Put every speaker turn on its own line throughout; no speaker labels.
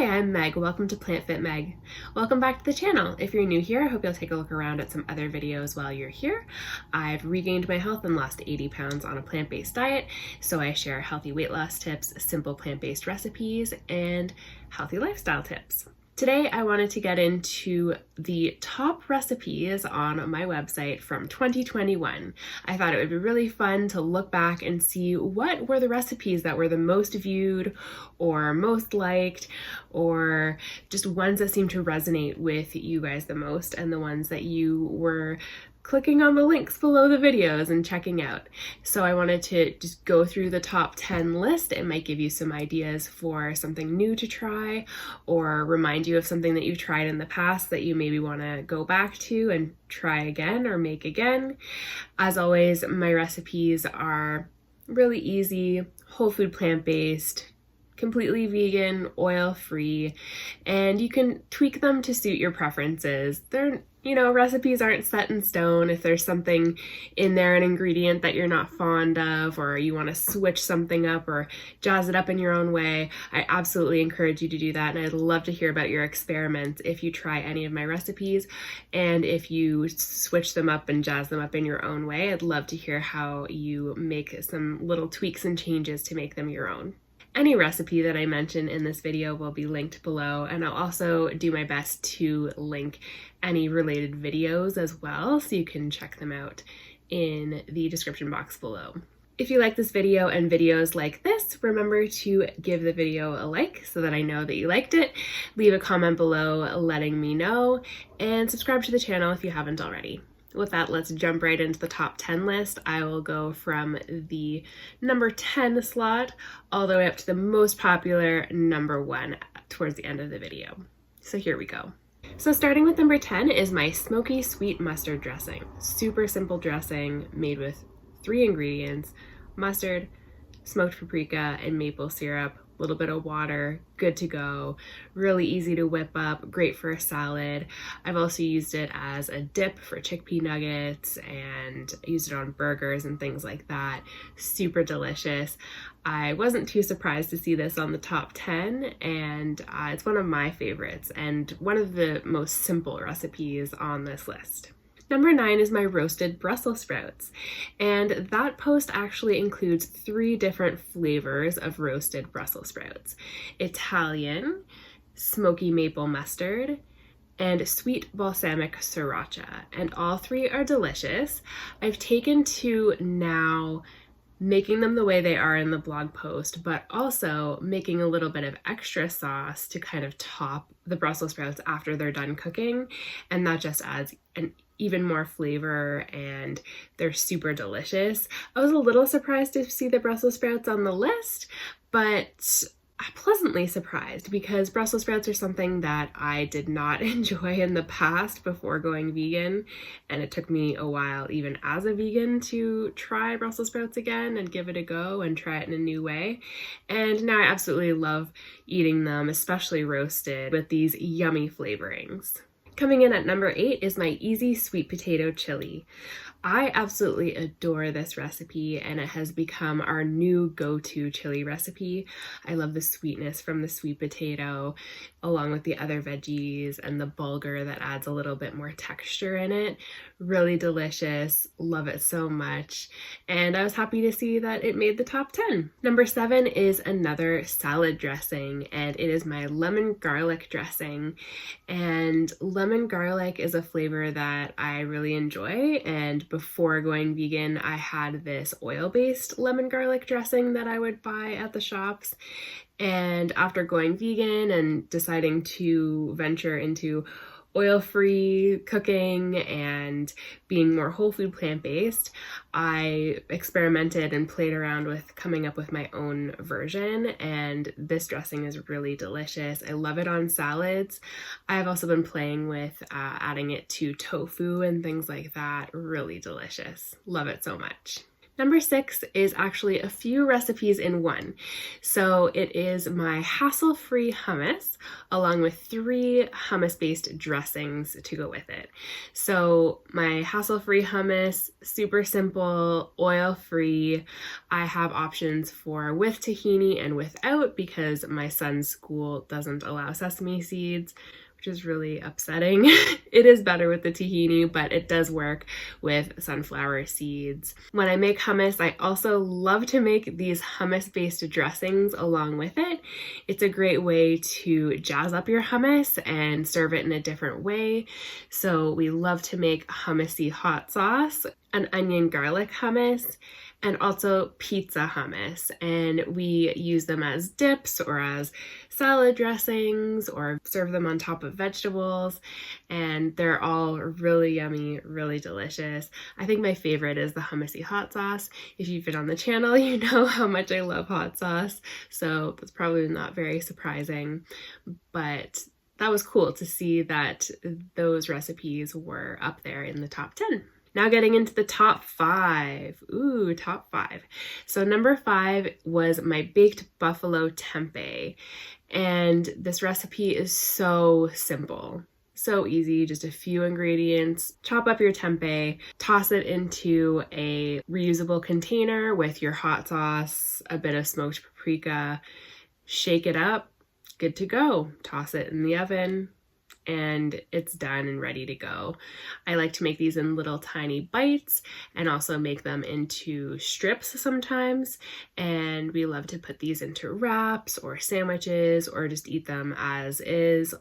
Hi, I'm Meg. Welcome to PlantFitmeg. Welcome back to the channel. If you're new here, I hope you'll take a look around at some other videos while you're here. I've regained my health and lost 80 pounds on a plant-based diet, so I share healthy weight loss tips, simple plant-based recipes, and healthy lifestyle tips. Today, I wanted to get into the top recipes on my website from 2021. I thought it would be really fun to look back and see what were the recipes that were the most viewed or most liked, or just ones that seemed to resonate with you guys the most, and the ones that you were clicking on the links below the videos and checking out. So I wanted to just go through the top 10 list. It might give you some ideas for something new to try, or remind you of something that you've tried in the past that you maybe want to go back to and try again or make again. As always, my recipes are really easy, whole food, plant-based, completely vegan, oil-free, and you can tweak them to suit your preferences. Recipes aren't set in stone. If there's something in there, an ingredient that you're not fond of, or you want to switch something up or jazz it up in your own way, I absolutely encourage you to do that. And I'd love to hear about your experiments if you try any of my recipes, and if you switch them up and jazz them up in your own way. I'd love to hear how you make some little tweaks and changes to make them your own. Any recipe that I mention in this video will be linked below, and I'll also do my best to link any related videos as well, so you can check them out in the description box below. If you like this video and videos like this, remember to give the video a like so that I know that you liked it. Leave a comment below letting me know, and subscribe to the channel if you haven't already. With that, let's jump right into the top 10 list. I will go from the number 10 slot all the way up to the most popular number 1 towards the end of the video. So here we go. So starting with number 10 is my Smoky sweet mustard dressing. Super simple dressing made with 3 ingredients: mustard, smoked paprika, and maple syrup. A little bit of water, good to go. Really easy to whip up, great for a salad. I've also used it as a dip for chickpea nuggets and used it on burgers and things like that. Super delicious. I wasn't too surprised to see this on the top 10, and it's one of my favorites and one of the most simple recipes on this list. Number 9 is my roasted Brussels sprouts, and that post actually includes 3 different flavors of roasted Brussels sprouts: Italian, smoky maple mustard, and sweet balsamic sriracha, and all 3 are delicious. I've taken to now making them the way they are in the blog post, but also making a little bit of extra sauce to kind of top the Brussels sprouts after they're done cooking, and that just adds an even more flavor, and they're super delicious. I was a little surprised to see the Brussels sprouts on the list, but pleasantly surprised, because Brussels sprouts are something that I did not enjoy in the past before going vegan, and it took me a while even as a vegan to try Brussels sprouts again and give it a go and try it in a new way. And now I absolutely love eating them, especially roasted, with these yummy flavorings. Coming in at number 8 is my easy sweet potato chili. I absolutely adore this recipe, and it has become our new go-to chili recipe. I love the sweetness from the sweet potato, along with the other veggies and the bulgur that adds a little bit more texture in it. Really delicious, love it so much, and I was happy to see that it made the top 10. Number 7 is another salad dressing, and it is my lemon garlic dressing. And lemon garlic is a flavor that I really enjoy, and before going vegan, I had this oil-based lemon garlic dressing that I would buy at the shops. And after going vegan and deciding to venture into oil-free cooking and being more whole food plant-based, I experimented and played around with coming up with my own version, and this dressing is really delicious. I love it on salads. I've also been playing with adding it to tofu and things like that. Really delicious. Love it so much. Number 6 is actually a few recipes in one. So it is my hassle-free hummus along with 3 hummus-based dressings to go with it. So my hassle-free hummus, super simple, oil-free. I have options for with tahini and without because my son's school doesn't allow sesame seeds, which is really upsetting. It is better with the tahini, but it does work with sunflower seeds. When I make hummus, I also love to make these hummus-based dressings along with it. It's a great way to jazz up your hummus and serve it in a different way. So we love to make hummusy hot sauce, an onion garlic hummus, and also pizza hummus. And we use them as dips or as salad dressings or serve them on top of vegetables. And they're all really yummy, really delicious. I think my favorite is the hummusy hot sauce. If you've been on the channel, you know how much I love hot sauce. So that's probably not very surprising, but that was cool to see that those recipes were up there in the top 10. Now getting into the top 5. Ooh, top 5. So number 5 was my baked buffalo tempeh. And this recipe is so simple. So easy, just a few ingredients. Chop up your tempeh, toss it into a reusable container with your hot sauce, a bit of smoked paprika, shake it up, good to go. Toss it in the oven, and it's done and ready to go. I like to make these in little tiny bites and also make them into strips sometimes. And we love to put these into wraps or sandwiches or just eat them as is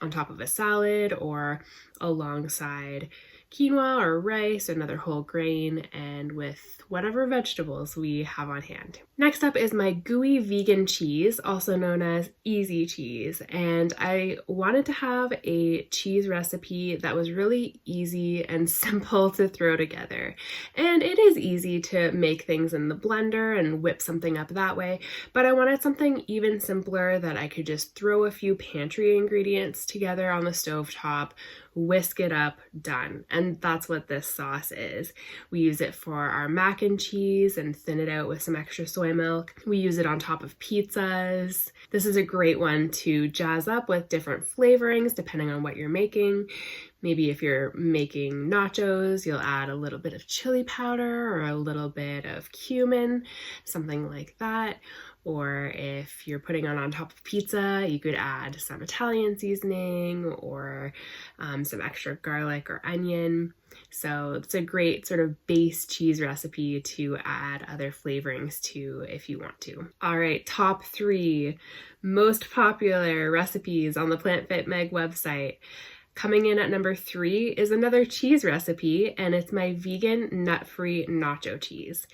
on top of a salad or alongside quinoa or rice, another whole grain, and with whatever vegetables we have on hand. Next up is my Gooey vegan cheese, also known as easy cheese. And I wanted to have a cheese recipe that was really easy and simple to throw together. And it is easy to make things in the blender and whip something up that way, but I wanted something even simpler that I could just throw a few pantry ingredients together on the stovetop, whisk it up, done. And that's what this sauce is. We use it for our mac and cheese and thin it out with some extra soy milk. We use it on top of pizzas. This is a great one to jazz up with different flavorings depending on what you're making. Maybe if you're making nachos, you'll add a little bit of chili powder or a little bit of cumin, something like that. Or if you're putting it on top of pizza, you could add some Italian seasoning or some extra garlic or onion. So it's a great sort of base cheese recipe to add other flavorings to if you want to. All right, top 3 most popular recipes on the PlantFitMeg website. Coming in at number 3 is another cheese recipe, and it's my vegan nut-free nacho cheese.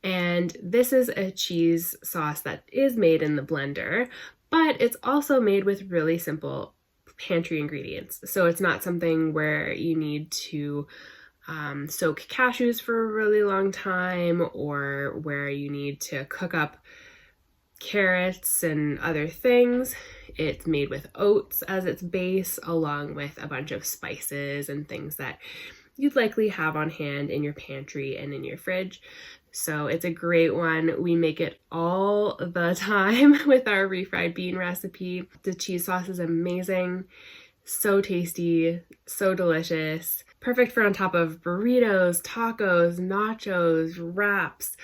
And this is a cheese sauce that is made in the blender, but it's also made with really simple pantry ingredients. So it's not something where you need to soak cashews for a really long time or where you need to cook up carrots and other things. It's made with oats as its base, along with a bunch of spices and things that you'd likely have on hand in your pantry and in your fridge. So it's a great one. We make it all the time with our refried bean recipe. The cheese sauce is amazing, so tasty, so delicious. Perfect for on top of burritos, tacos, nachos, wraps,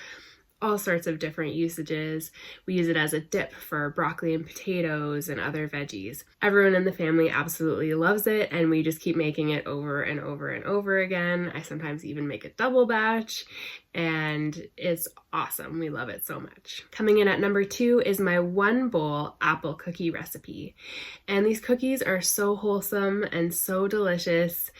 all sorts of different usages. We use it as a dip for broccoli and potatoes and other veggies. Everyone in the family absolutely loves it, and we just keep making it over and over and over again. I sometimes even make a double batch, and it's awesome. We love it so much. Coming in at number 2 is my 1 bowl apple cookie recipe. And these cookies are so wholesome and so delicious.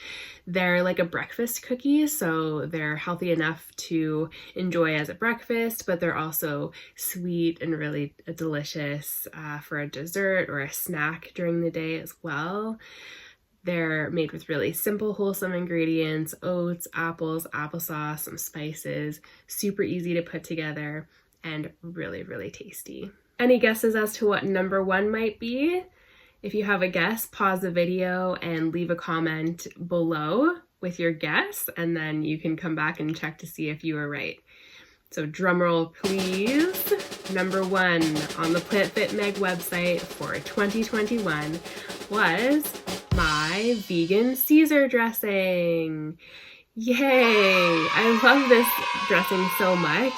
They're like a breakfast cookie, so they're healthy enough to enjoy as a breakfast, but they're also sweet and really delicious for a dessert or a snack during the day as well. They're made with really simple, wholesome ingredients: oats, apples, applesauce, some spices, super easy to put together, and really, really tasty. Any guesses as to what number 1 might be? If you have a guess, pause the video and leave a comment below with your guess, and then you can come back and check to see if you were right. So drumroll please. Number 1 on the PlantFitmeg website for 2021 was my vegan Caesar dressing. Yay! I love this dressing so much.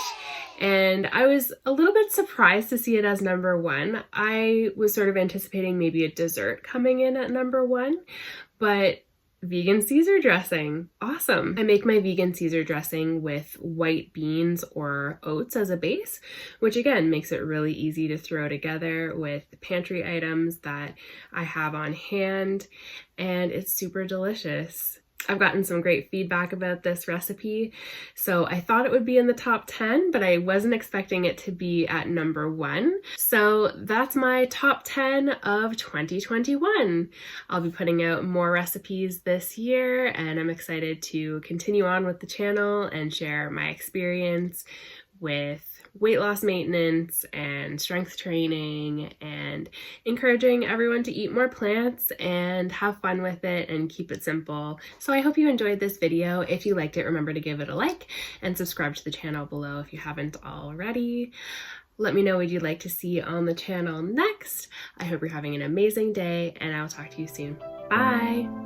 And I was a little bit surprised to see it as number 1. I was sort of anticipating maybe a dessert coming in at number 1, but vegan Caesar dressing, awesome. I make my vegan Caesar dressing with white beans or oats as a base, which again makes it really easy to throw together with pantry items that I have on hand, and it's super delicious. I've gotten some great feedback about this recipe, so I thought it would be in the top 10, but I wasn't expecting it to be at number 1. So that's my top 10 of 2021. I'll be putting out more recipes this year, and I'm excited to continue on with the channel and share my experience with weight loss maintenance and strength training and encouraging everyone to eat more plants and have fun with it and keep it simple. So I hope you enjoyed this video. If you liked it, remember to give it a like and subscribe to the channel below if you haven't already. Let me know what you'd like to see on the channel next. I hope you're having an amazing day, and I'll talk to you soon. Bye!